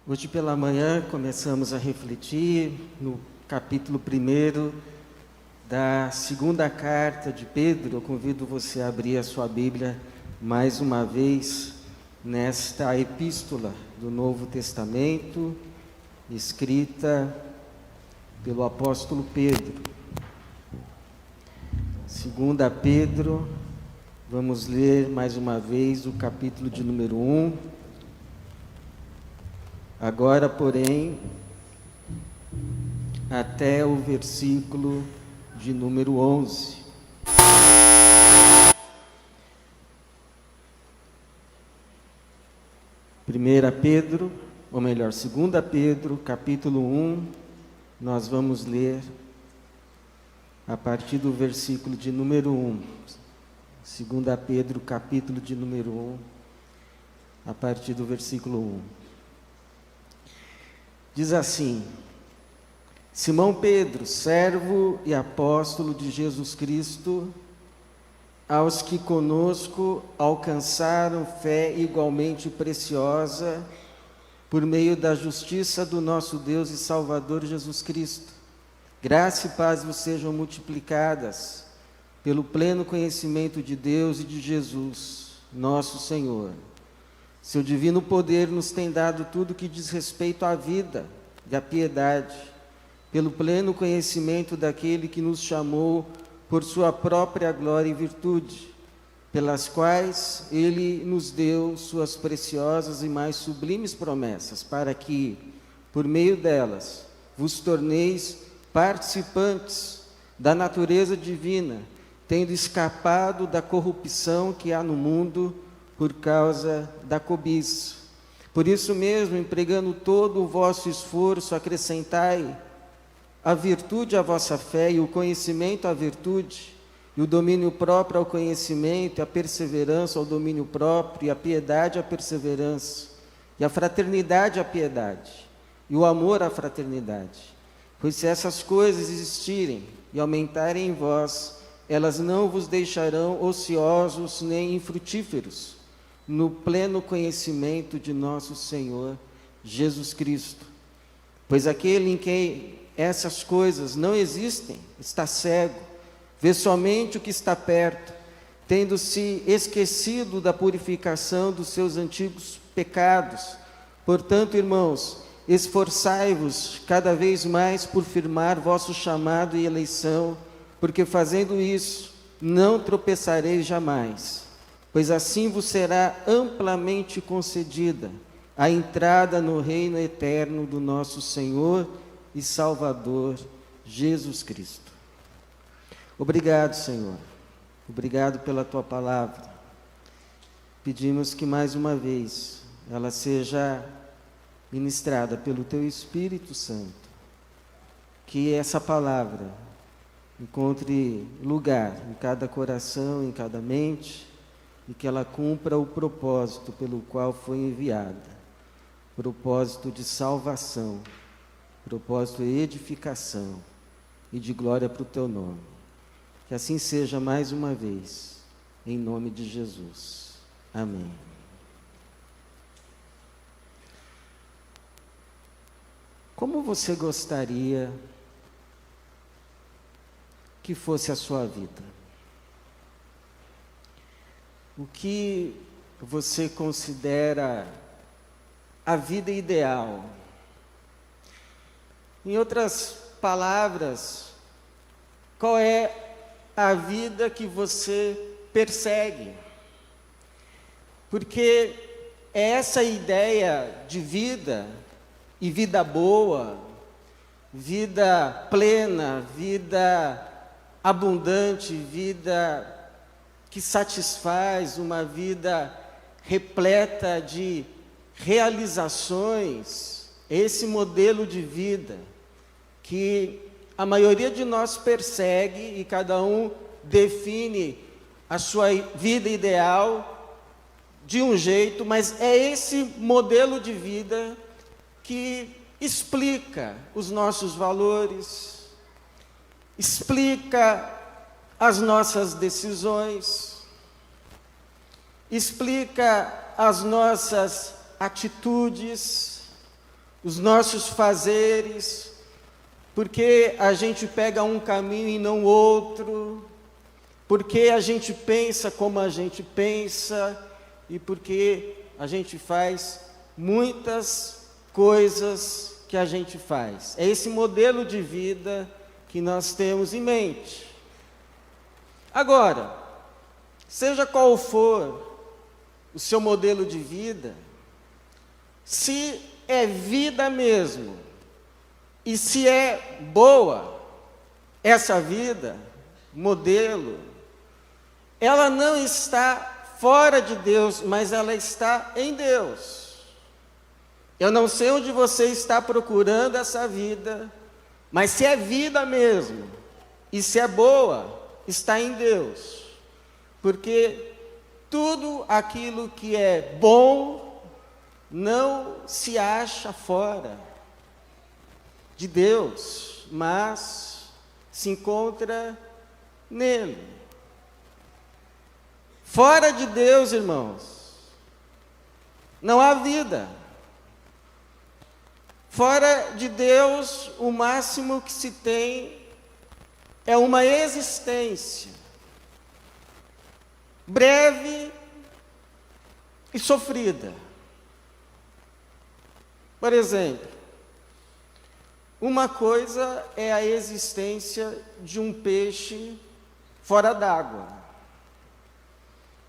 Hoje pela manhã começamos a refletir no capítulo 1 da segunda carta de Pedro. Eu convido você a abrir a sua Bíblia mais uma vez nesta epístola do Novo Testamento, escrita pelo apóstolo Pedro. Segunda Pedro, vamos ler mais uma vez o capítulo de número 1. Agora, porém, até o versículo de número 11. Primeira Pedro, ou melhor, segunda Pedro, capítulo 1, nós vamos ler a partir do versículo de número 1. Segunda Pedro, capítulo de número 1, a partir do versículo 1. Diz assim: Simão Pedro, servo e apóstolo de Jesus Cristo, aos que conosco alcançaram fé igualmente preciosa, por meio da justiça do nosso Deus e Salvador Jesus Cristo. Graça e paz vos sejam multiplicadas, pelo pleno conhecimento de Deus e de Jesus, nosso Senhor. Seu divino poder nos tem dado tudo que diz respeito à vida e à piedade, pelo pleno conhecimento daquele que nos chamou por sua própria glória e virtude, pelas quais ele nos deu suas preciosas e mais sublimes promessas, para que, por meio delas, vos torneis participantes da natureza divina, tendo escapado da corrupção que há no mundo por causa da cobiça. Por isso mesmo, empregando todo o vosso esforço, acrescentai a virtude à vossa fé, e o conhecimento à virtude, e o domínio próprio ao conhecimento, e a perseverança ao domínio próprio, e a piedade à perseverança, e a fraternidade à piedade, e o amor à fraternidade. Pois se essas coisas existirem e aumentarem em vós, elas não vos deixarão ociosos nem infrutíferos, no pleno conhecimento de nosso Senhor Jesus Cristo. Pois aquele em quem essas coisas não existem está cego, vê somente o que está perto, tendo se esquecido da purificação dos seus antigos pecados. Portanto, irmãos, esforçai-vos cada vez mais por firmar vosso chamado e eleição, porque fazendo isso não tropeçareis jamais, pois assim vos será amplamente concedida a entrada no reino eterno do nosso Senhor e Salvador Jesus Cristo. Obrigado, Senhor. Obrigado pela Tua palavra. Pedimos que mais uma vez ela seja ministrada pelo Teu Espírito Santo. Que essa palavra encontre lugar em cada coração, em cada mente, e que ela cumpra o propósito pelo qual foi enviada, propósito de salvação, propósito de edificação e de glória para o Teu nome. Que assim seja mais uma vez, em nome de Jesus. Amém. Como você gostaria que fosse a sua vida? O que você considera a vida ideal? Em outras palavras, qual é a vida que você persegue? Porque essa ideia de vida, e vida boa, vida plena, vida abundante, vida que satisfaz, uma vida repleta de realizações, esse modelo de vida que a maioria de nós persegue, e cada um define a sua vida ideal de um jeito, mas é esse modelo de vida que explica os nossos valores, explica as nossas decisões, explica as nossas atitudes, os nossos fazeres, porque a gente pega um caminho e não outro, porque a gente pensa como a gente pensa e porque a gente faz muitas coisas que a gente faz. É esse modelo de vida que nós temos em mente. Agora, seja qual for o seu modelo de vida, se é vida mesmo, e se é boa essa vida, modelo, ela não está fora de Deus, mas ela está em Deus. Eu não sei onde você está procurando essa vida, mas se é vida mesmo, e se é boa, está em Deus. Porque tudo aquilo que é bom não se acha fora de Deus, mas se encontra nele. Fora de Deus, irmãos, não há vida. Fora de Deus, o máximo que se tem é uma existência breve e sofrida. Por exemplo, uma coisa é a existência de um peixe fora d'água.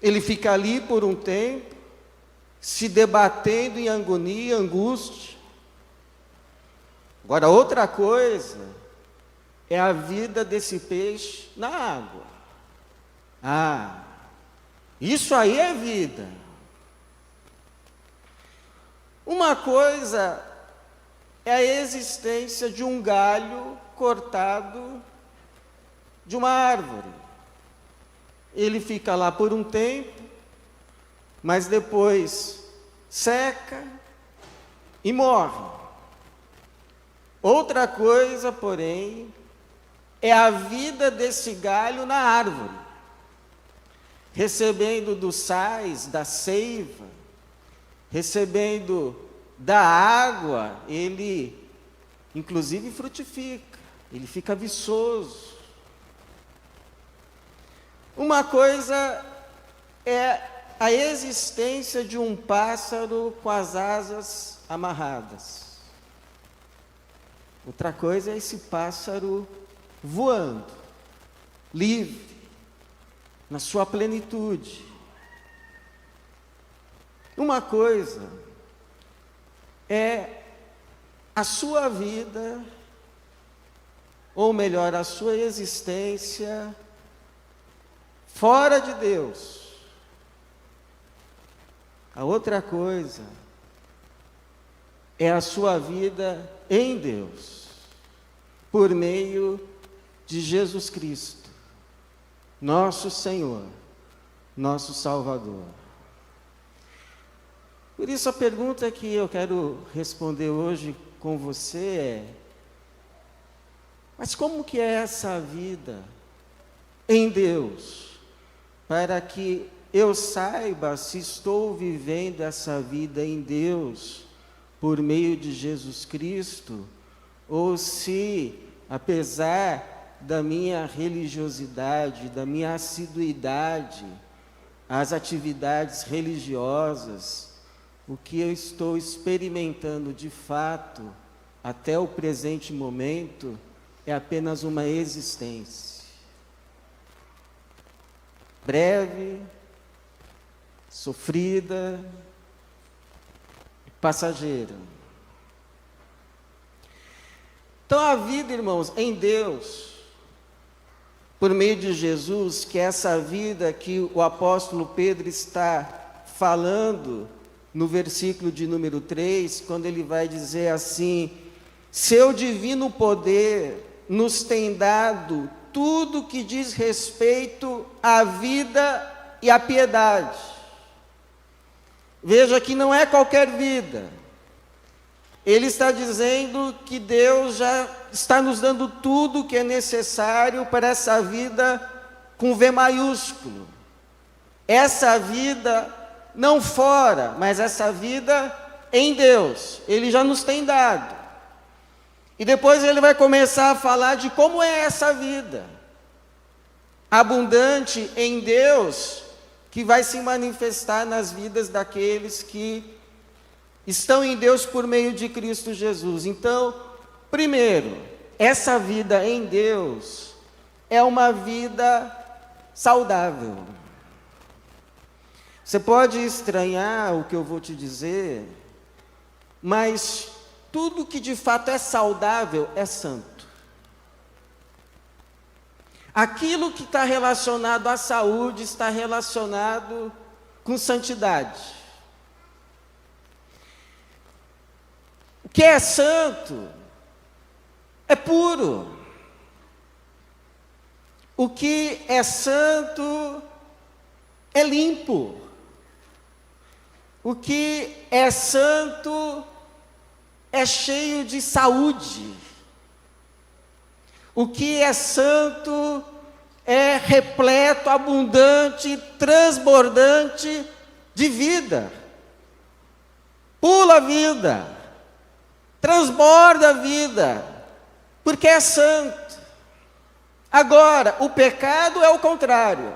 Ele fica ali por um tempo, se debatendo em agonia, angústia. Agora, outra coisa é a vida desse peixe na água. Isso aí é vida. Uma coisa é a existência de um galho cortado de uma árvore. Ele fica lá por um tempo, mas depois seca e morre. Outra coisa, porém, é a vida desse galho na árvore, recebendo dos sais, da seiva, recebendo da água, ele inclusive frutifica, ele fica viçoso. Uma coisa é a existência de um pássaro com as asas amarradas. Outra coisa é esse pássaro voando, livre, na sua plenitude. Uma coisa é a sua vida, ou melhor, a sua existência fora de Deus. A outra coisa é a sua vida em Deus, por meio de Jesus Cristo, nosso Senhor, nosso Salvador. Por isso a pergunta que eu quero responder hoje com você é: mas como que é essa vida em Deus, para que eu saiba se estou vivendo essa vida em Deus por meio de Jesus Cristo, ou se, apesar da minha religiosidade, da minha assiduidade às atividades religiosas, o que eu estou experimentando de fato, até o presente momento, é apenas uma existência breve, sofrida, passageira. Então a vida, irmãos, em Deus, por meio de Jesus, que é essa vida que o apóstolo Pedro está falando no versículo de número 3, quando ele vai dizer assim: seu divino poder nos tem dado tudo que diz respeito à vida e à piedade. Veja que não é qualquer vida. Ele está dizendo que Deus já está nos dando tudo o que é necessário para essa vida com V maiúsculo. Essa vida não fora, mas essa vida em Deus, Ele já nos tem dado. E depois ele vai começar a falar de como é essa vida abundante em Deus, que vai se manifestar nas vidas daqueles que estão em Deus por meio de Cristo Jesus. Então, primeiro, essa vida em Deus é uma vida saudável. Você pode estranhar o que eu vou te dizer, mas tudo que de fato é saudável é santo. Aquilo que está relacionado à saúde está relacionado com santidade. O que é santo é puro. O que é santo é limpo. O que é santo é cheio de saúde. O que é santo é repleto, abundante, transbordante de vida. Pula a vida, transborda a vida, porque é santo. Agora, o pecado é o contrário.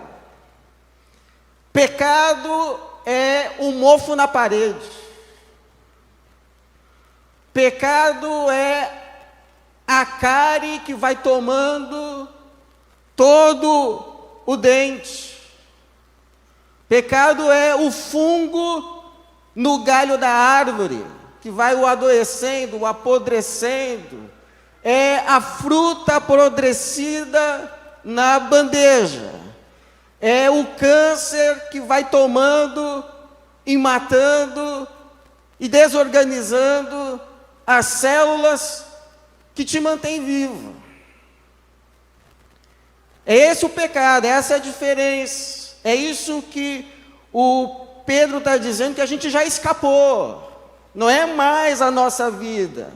Pecado é um mofo na parede. Pecado é a cárie que vai tomando todo o dente. Pecado é o fungo no galho da árvore, que vai o adoecendo, o apodrecendo. É a fruta apodrecida na bandeja. É o câncer que vai tomando e matando e desorganizando as células que te mantêm vivo. É esse o pecado, essa é a diferença. É isso que o Pedro está dizendo, que a gente já escapou. Não é mais a nossa vida.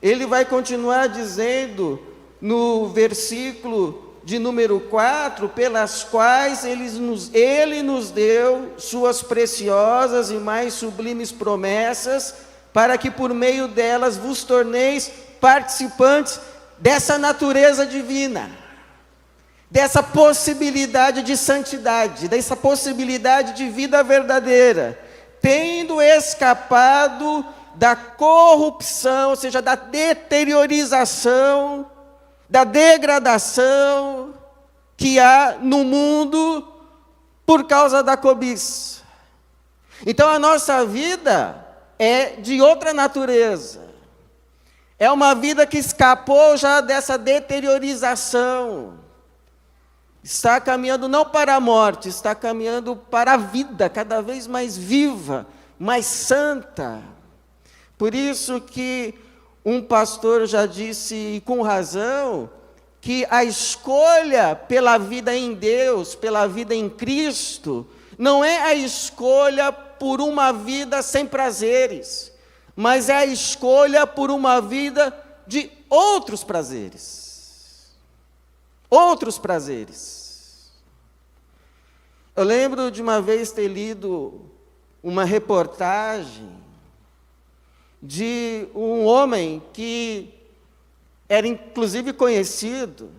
Ele vai continuar dizendo no versículo de número 4, pelas quais ele nos deu suas preciosas e mais sublimes promessas, para que por meio delas vos torneis participantes dessa natureza divina, dessa possibilidade de santidade, dessa possibilidade de vida verdadeira, tendo escapado da corrupção, ou seja, da deteriorização, da degradação que há no mundo por causa da cobiça. Então a nossa vida é de outra natureza. É uma vida que escapou já dessa deteriorização. Está caminhando não para a morte, está caminhando para a vida, cada vez mais viva, mais santa. Por isso que um pastor já disse, e com razão, que a escolha pela vida em Deus, pela vida em Cristo, não é a escolha por uma vida sem prazeres, mas é a escolha por uma vida de outros prazeres. Outros prazeres. Eu lembro de uma vez ter lido uma reportagem de um homem que era inclusive conhecido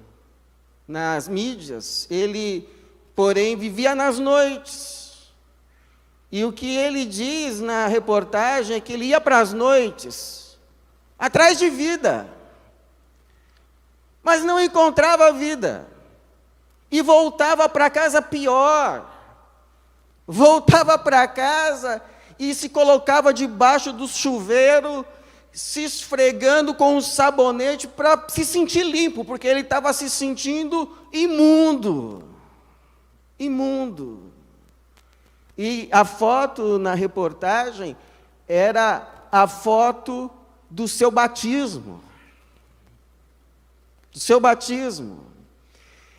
nas mídias. Ele, porém, vivia nas noites. E o que ele diz na reportagem é que ele ia para as noites, atrás de vida, mas não encontrava vida. E voltava para casa pior. Voltava para casa e se colocava debaixo do chuveiro, se esfregando com um sabonete para se sentir limpo, porque ele estava se sentindo imundo. Imundo. E a foto na reportagem era a foto do seu batismo. Do seu batismo.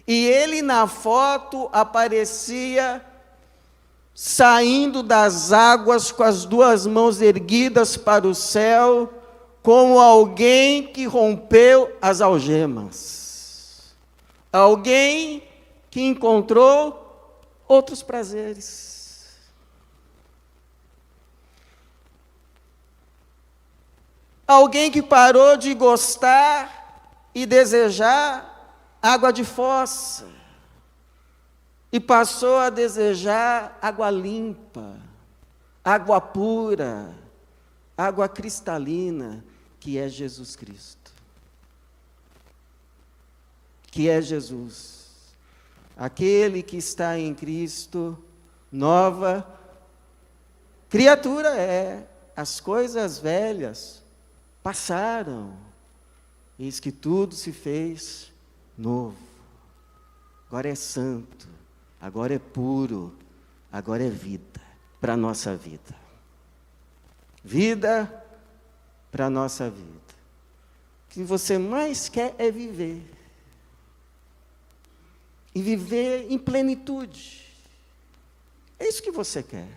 E ele na foto aparecia saindo das águas com as duas mãos erguidas para o céu, como alguém que rompeu as algemas. Alguém que encontrou outros prazeres. Alguém que parou de gostar e desejar água de fossa e passou a desejar água limpa, água pura, água cristalina, que é Jesus Cristo. Que é Jesus. Aquele que está em Cristo, nova criatura é. As coisas velhas passaram, eis que tudo se fez novo. Agora é santo, agora é puro, agora é vida para a nossa vida. Vida para a nossa vida. O que você mais quer é viver. E viver em plenitude. É isso que você quer.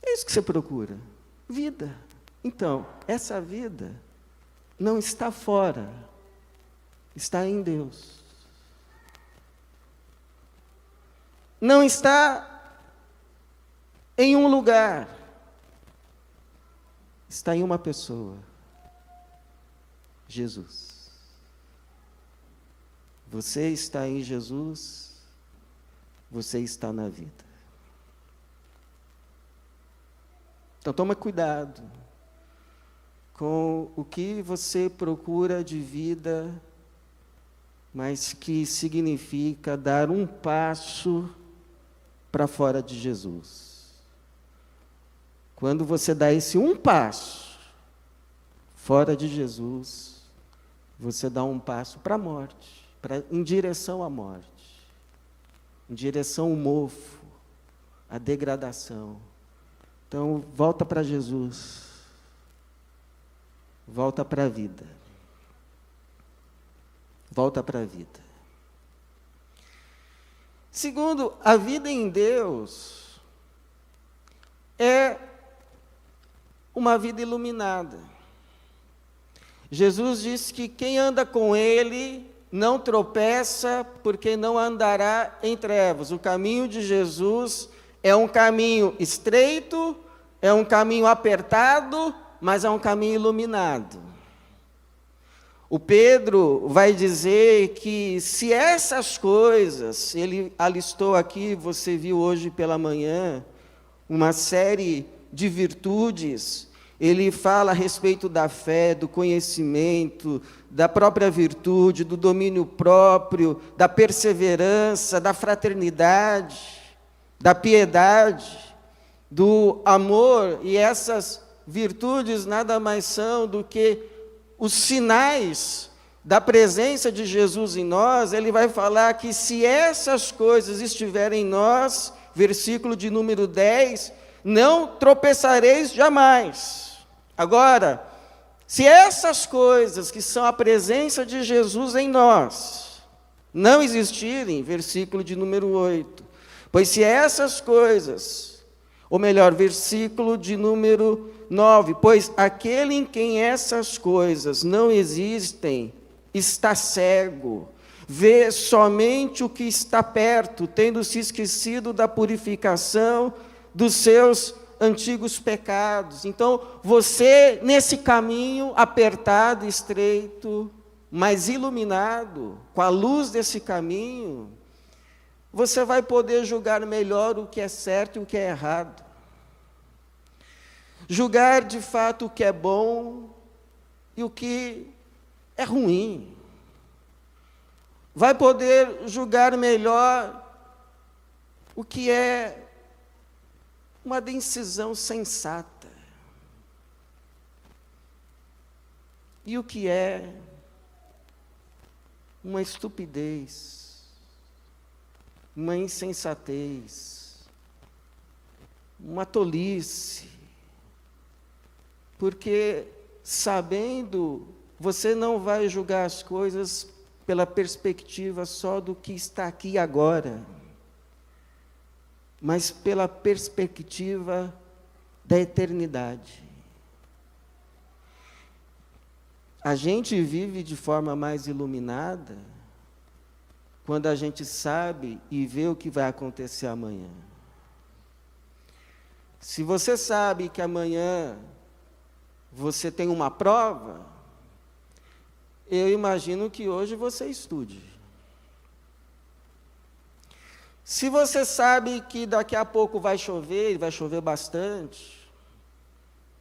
É isso que você procura. Vida. Então, essa vida não está fora. Está em Deus. Não está em um lugar. Está em uma pessoa. Jesus. Você está em Jesus, você está na vida. Então toma cuidado com o que você procura de vida, mas que significa dar um passo para fora de Jesus. Quando você dá esse um passo fora de Jesus, você dá um passo para a morte. Em direção à morte, em direção ao mofo, à degradação. Então, volta para Jesus, volta para a vida, volta para a vida. Segundo, a vida em Deus é uma vida iluminada. Jesus disse que quem anda com Ele não tropeça, porque não andará em trevas. O caminho de Jesus é um caminho estreito, é um caminho apertado, mas é um caminho iluminado. O Pedro vai dizer que se essas coisas, ele alistou aqui, você viu hoje pela manhã, uma série de virtudes. Ele fala a respeito da fé, do conhecimento, da própria virtude, do domínio próprio, da perseverança, da fraternidade, da piedade, do amor. E essas virtudes nada mais são do que os sinais da presença de Jesus em nós. Ele vai falar que se essas coisas estiverem em nós, versículo de número 10, não tropeçareis jamais. Agora, se essas coisas que são a presença de Jesus em nós não existirem, versículo de número 8, pois se essas coisas, ou melhor, versículo de número 9, pois aquele em quem essas coisas não existem está cego, vê somente o que está perto, tendo se esquecido da purificação dos seus antigos pecados. Então, você, nesse caminho apertado, estreito, mas iluminado, com a luz desse caminho, você vai poder julgar melhor o que é certo e o que é errado. Julgar, de fato, o que é bom e o que é ruim. Vai poder julgar melhor o que é uma decisão sensata. E o que é uma estupidez, uma insensatez, uma tolice. Porque, sabendo, você não vai julgar as coisas pela perspectiva só do que está aqui agora, mas pela perspectiva da eternidade. A gente vive de forma mais iluminada quando a gente sabe e vê o que vai acontecer amanhã. Se você sabe que amanhã você tem uma prova, eu imagino que hoje você estude. Se você sabe que daqui a pouco vai chover, e vai chover bastante,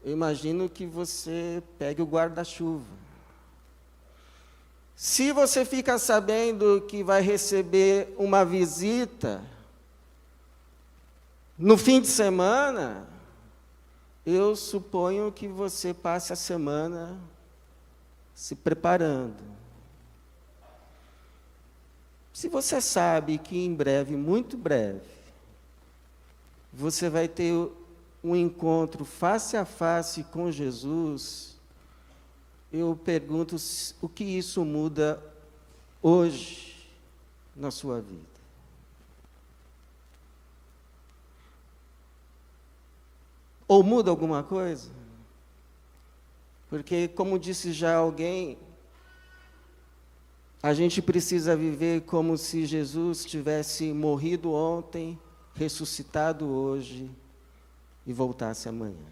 eu imagino que você pegue o guarda-chuva. Se você fica sabendo que vai receber uma visita no fim de semana, eu suponho que você passe a semana se preparando. Se você sabe que em breve, muito breve, você vai ter um encontro face a face com Jesus, eu pergunto o que isso muda hoje na sua vida. Ou muda alguma coisa? Porque, como disse já alguém, a gente precisa viver como se Jesus tivesse morrido ontem, ressuscitado hoje e voltasse amanhã.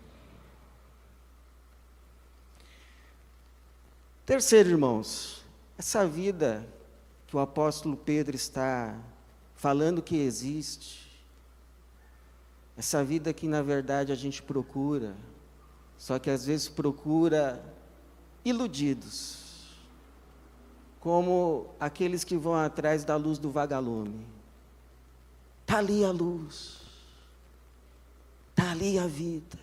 Terceiro, irmãos, essa vida que o apóstolo Pedro está falando que existe, essa vida que na verdade a gente procura, só que às vezes procura iludidos, como aqueles que vão atrás da luz do vagalume. Está ali a luz, está ali a vida.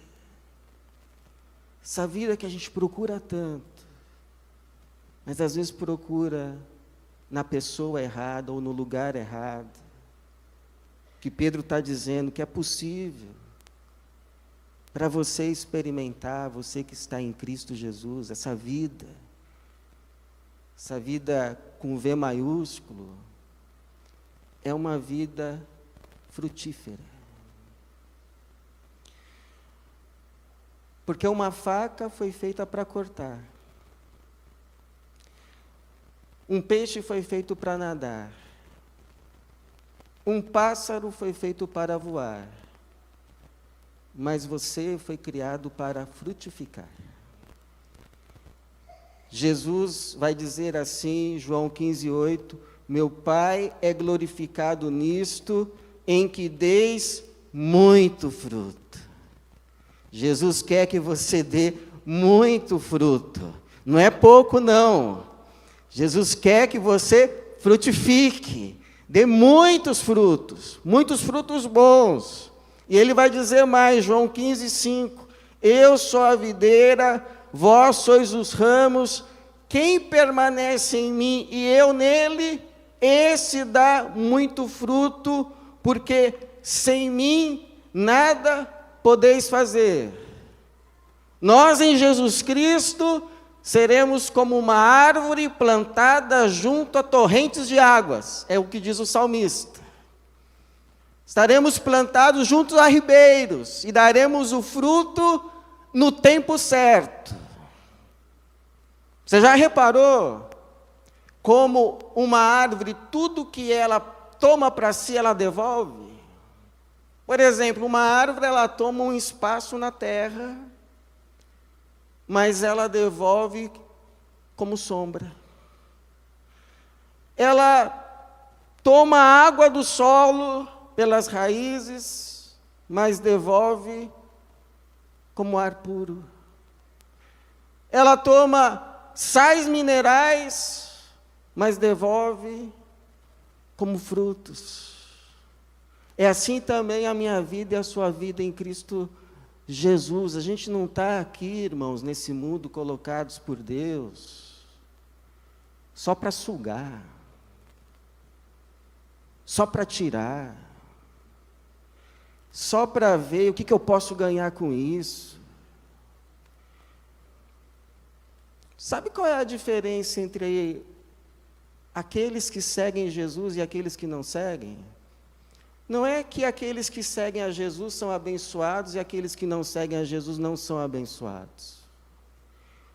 Essa vida que a gente procura tanto, mas às vezes procura na pessoa errada ou no lugar errado. Que Pedro está dizendo que é possível para você experimentar, você que está em Cristo Jesus, essa vida com V maiúsculo, é uma vida frutífera. Porque uma faca foi feita para cortar. Um peixe foi feito para nadar. Um pássaro foi feito para voar. Mas você foi criado para frutificar. Jesus vai dizer assim, João 15:8, meu Pai é glorificado nisto, em que deis muito fruto. Jesus quer que você dê muito fruto. Não é pouco, não. Jesus quer que você frutifique, dê muitos frutos bons. E ele vai dizer mais, João 15:5, eu sou a videira, vós sois os ramos, quem permanece em mim e eu nele, esse dá muito fruto, porque sem mim nada podeis fazer. Nós em Jesus Cristo seremos como uma árvore plantada junto a torrentes de águas, é o que diz o salmista. Estaremos plantados junto a ribeiros e daremos o fruto no tempo certo. Você já reparou como uma árvore, tudo que ela toma para si, ela devolve? Por exemplo, uma árvore, ela toma um espaço na terra, mas ela devolve como sombra. Ela toma água do solo pelas raízes, mas devolve como ar puro. Ela toma sais minerais, mas devolve como frutos. É assim também a minha vida e a sua vida em Cristo Jesus. A gente não está aqui, irmãos, nesse mundo colocados por Deus só para sugar, só para tirar, só para ver o que eu posso ganhar com isso. Sabe qual é a diferença entre aqueles que seguem Jesus e aqueles que não seguem? Não é que aqueles que seguem a Jesus são abençoados e aqueles que não seguem a Jesus não são abençoados.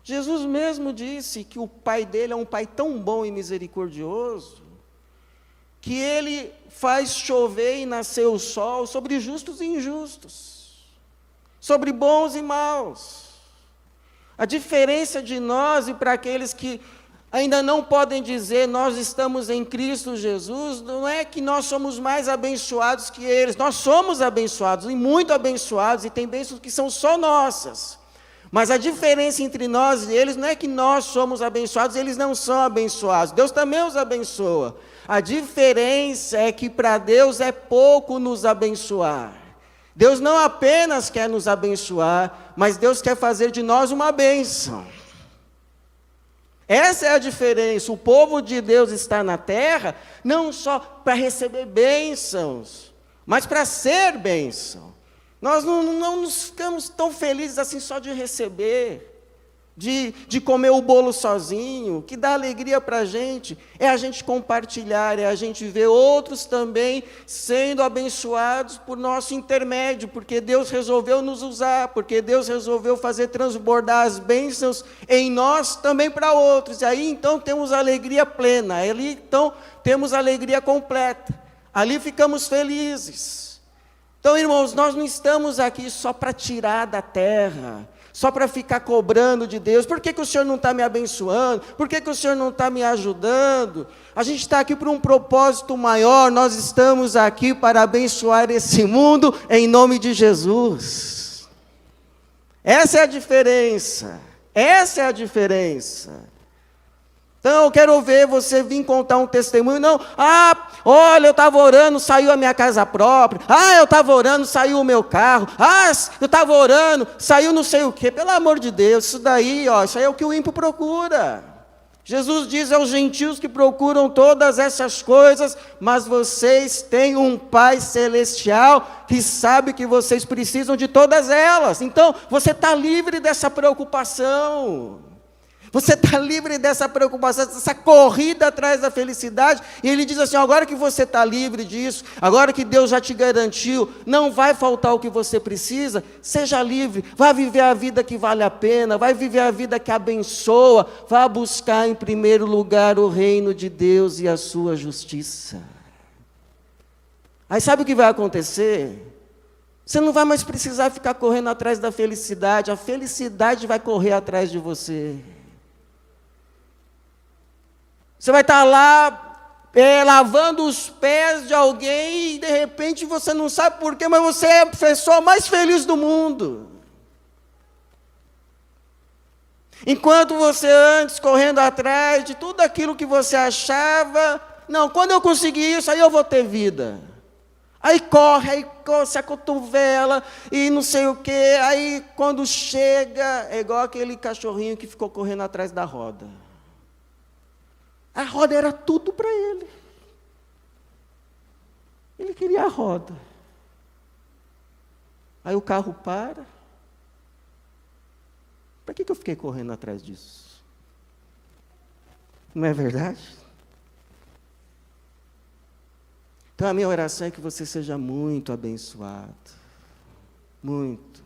Jesus mesmo disse que o Pai dele é um Pai tão bom e misericordioso que ele faz chover e nascer o sol sobre justos e injustos, sobre bons e maus. A diferença de nós e para aqueles que ainda não podem dizer nós estamos em Cristo Jesus, não é que nós somos mais abençoados que eles. Nós somos abençoados e muito abençoados, e tem bênçãos que são só nossas. Mas a diferença entre nós e eles não é que nós somos abençoados e eles não são abençoados. Deus também os abençoa. A diferença é que para Deus é pouco nos abençoar. Deus não apenas quer nos abençoar, mas Deus quer fazer de nós uma bênção. Essa é a diferença. O povo de Deus está na terra não só para receber bênçãos, mas para ser bênção. Nós não nos ficamos tão felizes assim só de receber, de comer o bolo sozinho. O que dá alegria para a gente é a gente compartilhar, é a gente ver outros também sendo abençoados por nosso intermédio, porque Deus resolveu nos usar, porque Deus resolveu fazer transbordar as bênçãos em nós também para outros. E aí então temos alegria plena, ali então temos alegria completa, ali ficamos felizes. Então, irmãos, nós não estamos aqui só para tirar da terra, só para ficar cobrando de Deus. Por que o Senhor não está me abençoando? Por que o Senhor não está me ajudando? A gente está aqui por um propósito maior. Nós estamos aqui para abençoar esse mundo em nome de Jesus. Essa é a diferença. Essa é a diferença. Então, eu quero ver você vir contar um testemunho. Não, olha, eu estava orando, saiu a minha casa própria. Eu estava orando, saiu o meu carro. Eu estava orando, saiu não sei o quê. Pelo amor de Deus, isso daí é o que o ímpio procura. Jesus diz aos gentios que procuram todas essas coisas, mas vocês têm um Pai Celestial que sabe que vocês precisam de todas elas. Então, você está livre dessa preocupação. Você está livre dessa preocupação, dessa corrida atrás da felicidade. E ele diz assim, agora que você está livre disso, agora que Deus já te garantiu, não vai faltar o que você precisa, seja livre, vai viver a vida que vale a pena, vai viver a vida que abençoa, vá buscar em primeiro lugar o reino de Deus e a sua justiça. Aí sabe o que vai acontecer? Você não vai mais precisar ficar correndo atrás da felicidade, a felicidade vai correr atrás de você. Você vai estar lá lavando os pés de alguém e de repente você não sabe porquê, mas você é a pessoa mais feliz do mundo. Enquanto você antes correndo atrás de tudo aquilo que você achava, não, quando eu conseguir isso, aí eu vou ter vida. Aí corre, se acotovela e não sei o quê, aí quando chega, é igual aquele cachorrinho que ficou correndo atrás da roda. A roda era tudo para ele. Ele queria a roda. Aí o carro para. Para que eu fiquei correndo atrás disso? Não é verdade? Então a minha oração é que você seja muito abençoado. Muito.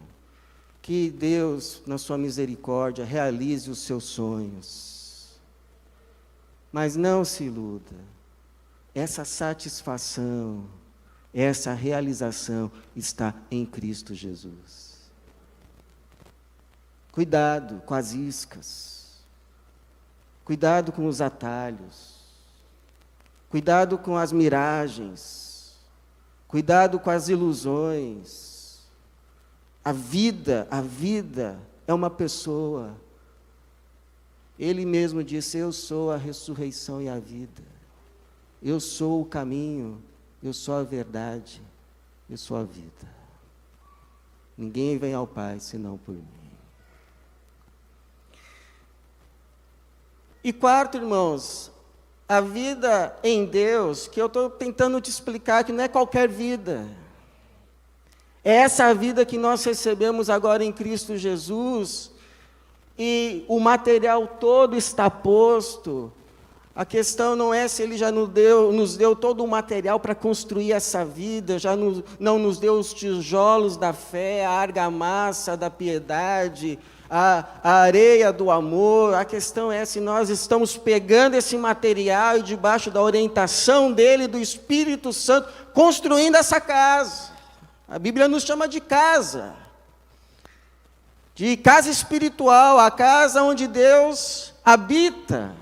Que Deus, na sua misericórdia, realize os seus sonhos. Mas não se iluda, essa satisfação, essa realização está em Cristo Jesus. Cuidado com as iscas, cuidado com os atalhos, cuidado com as miragens, cuidado com as ilusões. A vida é uma pessoa. Ele mesmo disse, eu sou a ressurreição e a vida. Eu sou o caminho, eu sou a verdade, eu sou a vida. Ninguém vem ao Pai senão por mim. E quarto, irmãos, a vida em Deus, que eu estou tentando te explicar que não é qualquer vida. É essa vida que nós recebemos agora em Cristo Jesus. E o material todo está posto. A questão não é se Ele já nos deu todo o material para construir essa vida, não nos deu os tijolos da fé, a argamassa da piedade, a areia do amor. A questão é se nós estamos pegando esse material e debaixo da orientação dEle, do Espírito Santo, construindo essa casa. A Bíblia nos chama de casa. de casa espiritual, a casa onde Deus habita.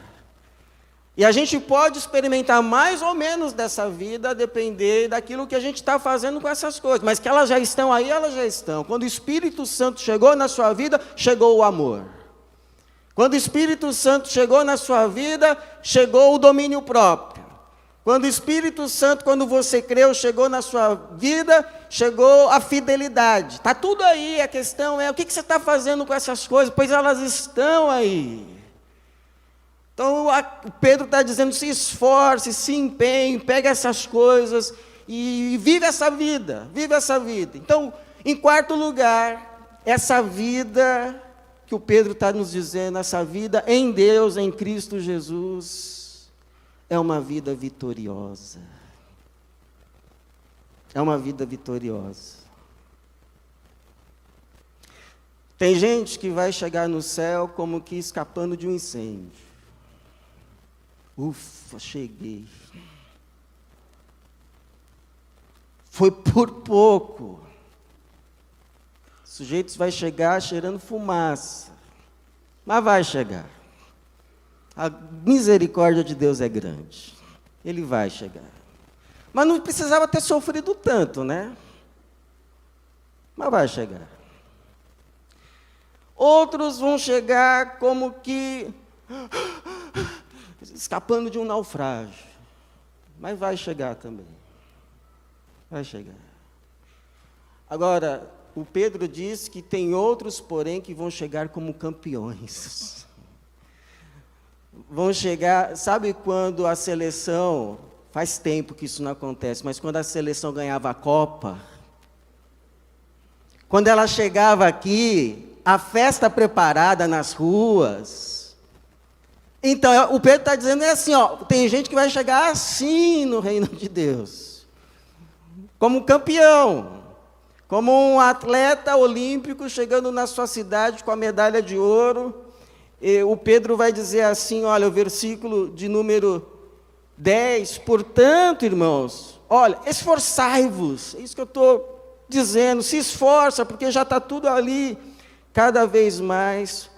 E a gente pode experimentar mais ou menos dessa vida, a depender daquilo que a gente está fazendo com essas coisas. Mas que elas já estão aí, elas já estão. Quando o Espírito Santo chegou na sua vida, chegou o amor. Quando o Espírito Santo chegou na sua vida, chegou o domínio próprio. Quando o Espírito Santo, quando você creu, chegou na sua vida, chegou a fidelidade. Está tudo aí, a questão é, o que você está fazendo com essas coisas? Pois elas estão aí. Então, Pedro está dizendo, se esforce, se empenhe, pegue essas coisas e vive essa vida, vive essa vida. Então, em quarto lugar, essa vida que o Pedro está nos dizendo, essa vida em Deus, em Cristo Jesus, é uma vida vitoriosa. É uma vida vitoriosa. Tem gente que vai chegar no céu como que escapando de um incêndio. Ufa, cheguei. Foi por pouco. O sujeito vai chegar cheirando fumaça. Mas vai chegar. A misericórdia de Deus é grande. Ele vai chegar. Mas não precisava ter sofrido tanto, né? Mas vai chegar. Outros vão chegar como que escapando de um naufrágio. Mas vai chegar também. Vai chegar. Agora, o Pedro diz que tem outros, porém, que vão chegar como campeões. Vão chegar, sabe quando a seleção, faz tempo que isso não acontece, mas quando a seleção ganhava a Copa, quando ela chegava aqui, a festa preparada nas ruas. Então, o Pedro está dizendo assim, ó, tem gente que vai chegar assim no reino de Deus, como campeão, como um atleta olímpico chegando na sua cidade com a medalha de ouro. E o Pedro vai dizer assim, olha, o versículo de número 10, portanto, irmãos, olha, esforçai-vos, é isso que eu estou dizendo, se esforça, porque já está tudo ali, cada vez mais,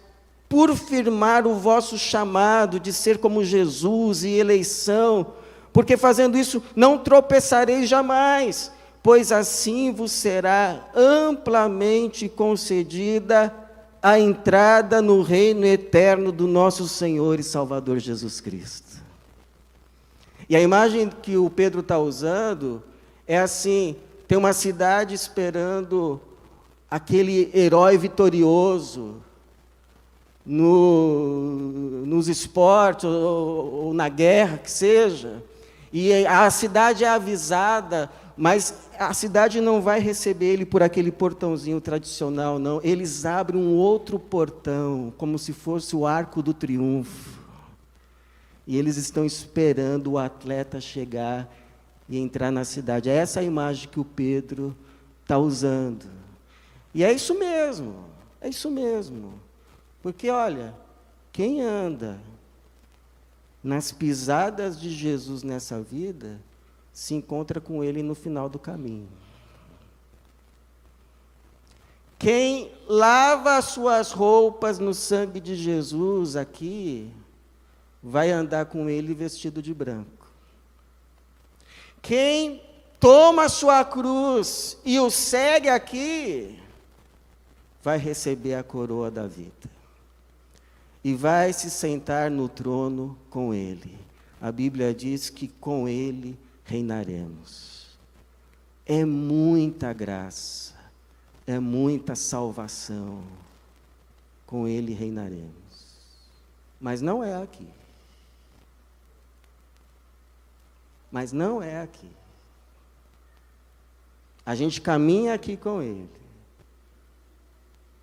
por firmar o vosso chamado de ser como Jesus e eleição, porque fazendo isso não tropeçareis jamais, pois assim vos será amplamente concedida a entrada no reino eterno do nosso Senhor e Salvador Jesus Cristo. E a imagem que o Pedro está usando é assim, tem uma cidade esperando aquele herói vitorioso, nos esportes ou na guerra, que seja, e a cidade é avisada, mas a cidade não vai receber ele por aquele portãozinho tradicional, não. Eles abrem um outro portão, como se fosse o Arco do Triunfo. E eles estão esperando o atleta chegar e entrar na cidade. É essa a imagem que o Pedro está usando. E é isso mesmo, é isso mesmo. Porque, olha, quem anda nas pisadas de Jesus nessa vida, se encontra com Ele no final do caminho. Quem lava as suas roupas no sangue de Jesus aqui, vai andar com Ele vestido de branco. Quem toma a sua cruz e o segue aqui, vai receber a coroa da vida. E vai se sentar no trono com Ele. A Bíblia diz que com Ele reinaremos. É muita graça, é muita salvação. Com Ele reinaremos. Mas não é aqui. Mas não é aqui. A gente caminha aqui com Ele.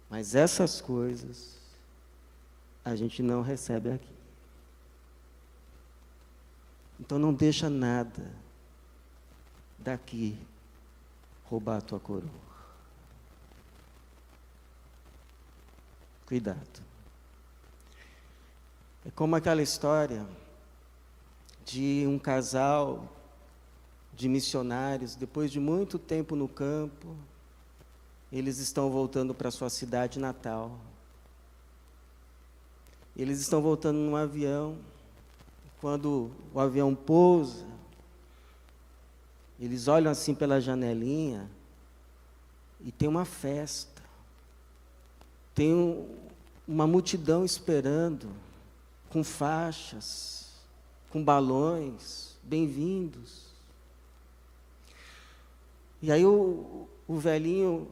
Mas essas coisas a gente não recebe aqui. Então não deixa nada daqui roubar a tua coroa. Cuidado. É como aquela história de um casal de missionários, depois de muito tempo no campo, eles estão voltando para sua cidade natal. Eles estão voltando num avião. Quando o avião pousa, eles olham assim pela janelinha e tem uma festa. Tem uma multidão esperando, com faixas, com balões, bem-vindos. E aí o velhinho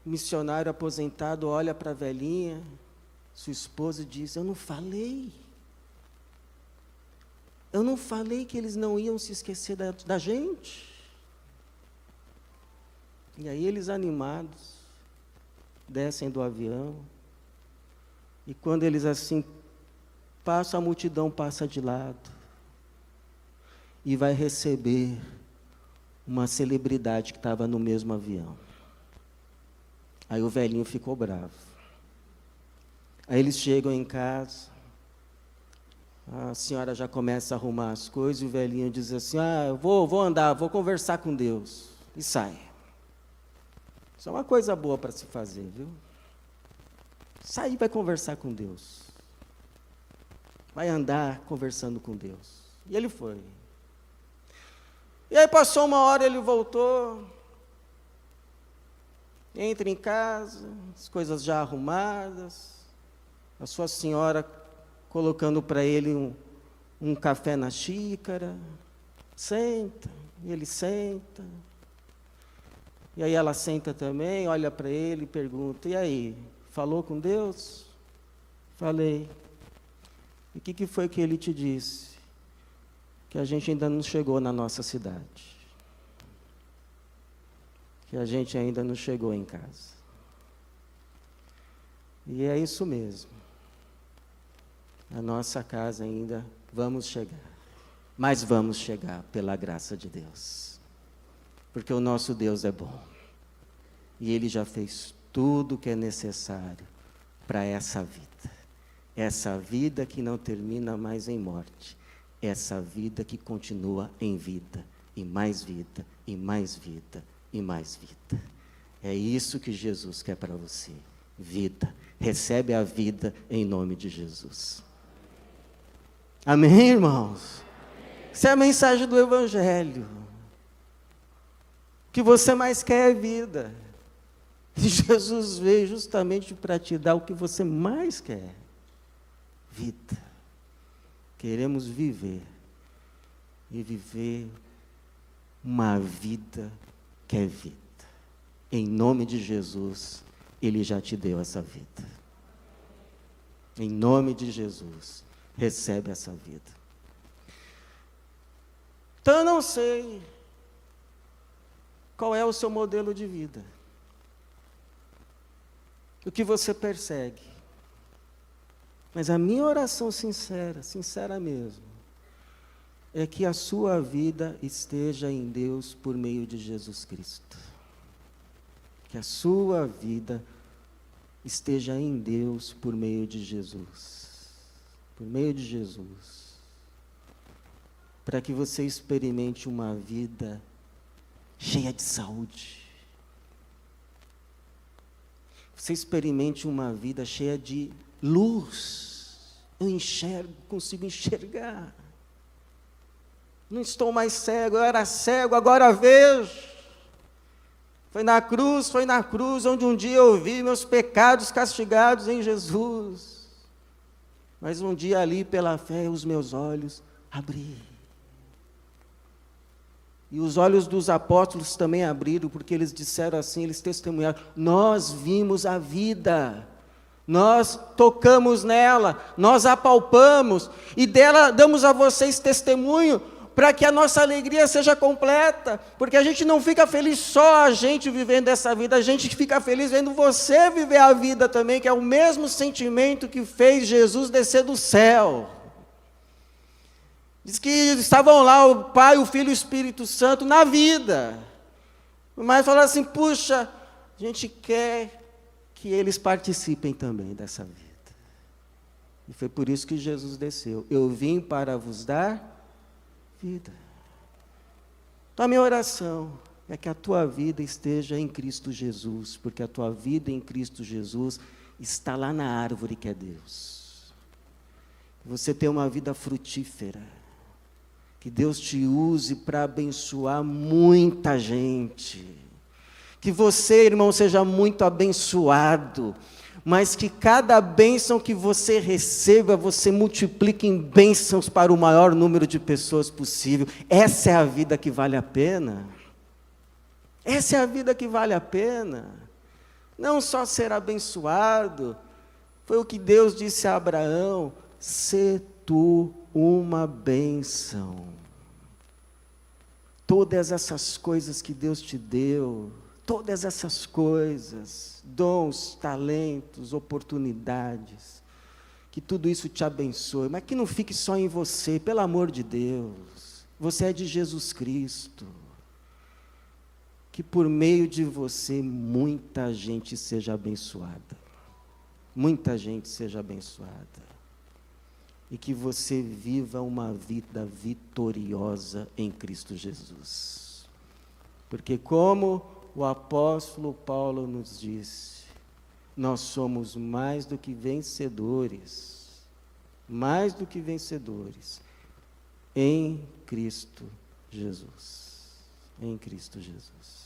missionário aposentado olha para a velhinha, sua esposa, e diz: eu não falei que eles não iam se esquecer da gente. E aí eles, animados, descem do avião, e quando eles assim passam, a multidão passa de lado, e vai receber uma celebridade que estava no mesmo avião. Aí o velhinho ficou bravo. Aí eles chegam em casa, a senhora já começa a arrumar as coisas, e o velhinho diz assim: eu vou andar, vou conversar com Deus, e sai. Isso é uma coisa boa para se fazer, viu? Sair, vai conversar com Deus. Vai andar conversando com Deus. E ele foi. E aí passou uma hora, ele voltou, entra em casa, as coisas já arrumadas, a sua senhora colocando para ele um café na xícara, senta, e ele senta, e aí ela senta também, olha para ele e pergunta: e aí, falou com Deus? Falei. E o que foi que ele te disse? Que a gente ainda não chegou na nossa cidade. Que a gente ainda não chegou em casa. E é isso mesmo. A nossa casa ainda vamos chegar. Mas vamos chegar pela graça de Deus. Porque o nosso Deus é bom. E Ele já fez tudo o que é necessário para essa vida. Essa vida que não termina mais em morte. Essa vida que continua em vida, e mais vida, e mais vida, e mais vida. É isso que Jesus quer para você. Vida. Recebe a vida em nome de Jesus. Amém, irmãos? Essa é a mensagem do Evangelho. O que você mais quer é vida. E Jesus veio justamente para te dar o que você mais quer. Vida. Queremos viver, e viver uma vida que é vida. Em nome de Jesus, Ele já te deu essa vida. Em nome de Jesus, recebe essa vida. Então eu não sei qual é o seu modelo de vida. O que você persegue. Mas a minha oração sincera mesmo, é que a sua vida esteja em Deus por meio de Jesus Cristo. Que a sua vida esteja em Deus por meio de Jesus. Por meio de Jesus. Para que você experimente uma vida cheia de saúde. Você experimente uma vida cheia de luz. Eu enxergo, consigo enxergar. Não estou mais cego, eu era cego, agora vejo. Foi na cruz onde um dia eu vi meus pecados castigados em Jesus. Mas um dia ali, pela fé, os meus olhos abri. E os olhos dos apóstolos também abriram, porque eles disseram assim, eles testemunharam: nós vimos a vida. Nós tocamos nela, nós apalpamos, e dela damos a vocês testemunho, para que a nossa alegria seja completa, porque a gente não fica feliz só a gente vivendo essa vida, a gente fica feliz vendo você viver a vida também, que é o mesmo sentimento que fez Jesus descer do céu. Diz que estavam lá o Pai, o Filho e o Espírito Santo na vida, mas falaram assim: puxa, a gente quer que eles participem também dessa vida. E foi por isso que Jesus desceu. Eu vim para vos dar vida. Então a minha oração é que a tua vida esteja em Cristo Jesus, porque a tua vida em Cristo Jesus está lá na árvore que é Deus. Você tem uma vida frutífera, que Deus te use para abençoar muita gente. Que você, irmão, seja muito abençoado, mas que cada bênção que você receba, você multiplique em bênçãos para o maior número de pessoas possível. Essa é a vida que vale a pena. Essa é a vida que vale a pena. Não só ser abençoado, foi o que Deus disse a Abraão: sê tu uma bênção. Todas essas coisas que Deus te deu, todas essas coisas, dons, talentos, oportunidades, que tudo isso te abençoe, mas que não fique só em você, pelo amor de Deus. Você é de Jesus Cristo. Que por meio de você muita gente seja abençoada. Muita gente seja abençoada. E que você viva uma vida vitoriosa em Cristo Jesus. Porque como o apóstolo Paulo nos disse, nós somos mais do que vencedores em Cristo Jesus. Em Cristo Jesus.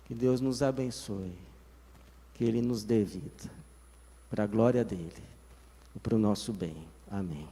Que Deus nos abençoe, que Ele nos dê vida, para a glória dEle e para o nosso bem. Amém.